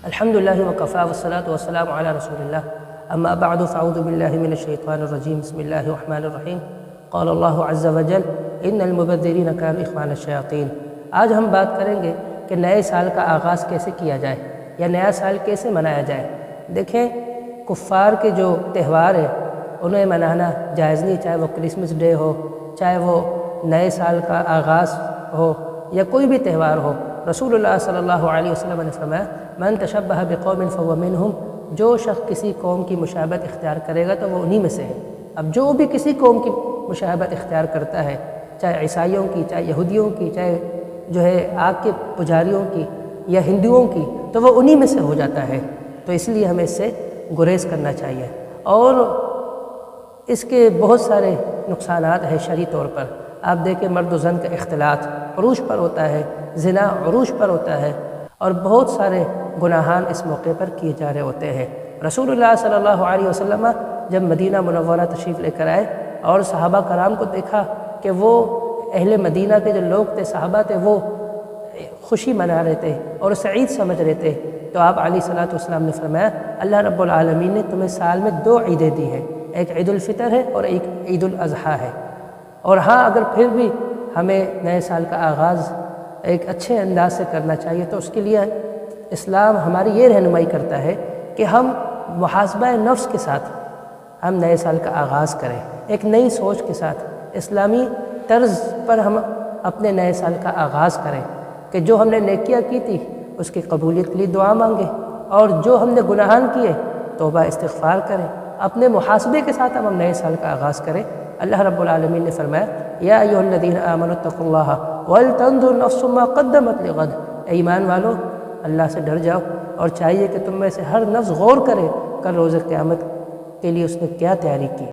الحمد لله وكفى والصلاة والسلام على رسول الله اما بعد فاعوذ بالله من الشیطان الرجیم بسم اللہ الرحمن الرحیم قال اللہ عز وجل ان المبذرین كانوا اخوان الشیاطین۔ آج ہم بات کریں گے کہ نئے سال کا آغاز کیسے کیا جائے یا نیا سال کیسے منایا جائے۔ دیکھیں، کفار کے جو تہوار ہیں انہیں منانا جائز نہیں، چاہے وہ کرسمس ڈے ہو، چاہے وہ نئے سال کا آغاز ہو یا کوئی بھی تہوار ہو۔ رسول اللہ صلی اللہ علیہ وسلم نے فرمایا من تشبہ بقوم فهو منہم، جو شخص کسی قوم کی مشابہت اختیار کرے گا تو وہ انہی میں سے ہے۔ اب جو بھی کسی قوم کی مشابہت اختیار کرتا ہے، چاہے عیسائیوں کی، چاہے یہودیوں کی، چاہے جو ہے آگ کے پجاریوں کی یا ہندوؤں کی، تو وہ انہی میں سے ہو جاتا ہے۔ تو اس لیے ہمیں اس سے گریز کرنا چاہیے۔ اور اس کے بہت سارے نقصانات ہیں شرعی طور پر۔ آپ دیکھیں، مرد و زن کا اختلاط عروج پر ہوتا ہے، زنا عروج پر ہوتا ہے، اور بہت سارے گناہان اس موقع پر کیے جا رہے ہوتے ہیں۔ رسول اللہ صلی اللہ علیہ وسلم جب مدینہ منورہ تشریف لے کر آئے اور صحابہ کرام کو دیکھا کہ وہ اہل مدینہ کے جو لوگ تھے، صحابہ تھے، وہ خوشی منا رہے تھے اور اسے عید سمجھ رہے تھے، تو آپ علیہ الصلوۃ والسلام نے فرمایا اللہ رب العالمین نے تمہیں سال میں 2 عیدیں دی ہیں، ایک عید الفطر ہے اور ایک عید الاضحیٰ ہے۔ اور ہاں، اگر پھر بھی ہمیں نئے سال کا آغاز ایک اچھے انداز سے کرنا چاہیے تو اس کے لیے اسلام ہماری یہ رہنمائی کرتا ہے کہ ہم محاسبہ نفس کے ساتھ ہم نئے سال کا آغاز کریں، ایک نئی سوچ کے ساتھ اسلامی طرز پر ہم اپنے نئے سال کا آغاز کریں کہ جو ہم نے نیکیاں کی تھی اس کی قبولیت کے لیے دعا مانگیں، اور جو ہم نے گناہان کیے توبہ استغفار کریں، اپنے محاسبے کے ساتھ ہم نئے سال کا آغاز کریں۔ اللہ رب العالمین نے فرمایا یا ایھا الذین آمنوا اتقوا اللہ ولتنظر نفس ما قدمت لغد، اے ایمان والو اللہ سے ڈر جاؤ، اور چاہیے کہ تم میں سے ہر نفس غور کرے کل روز قیامت کے لیے اس نے کیا تیاری کی۔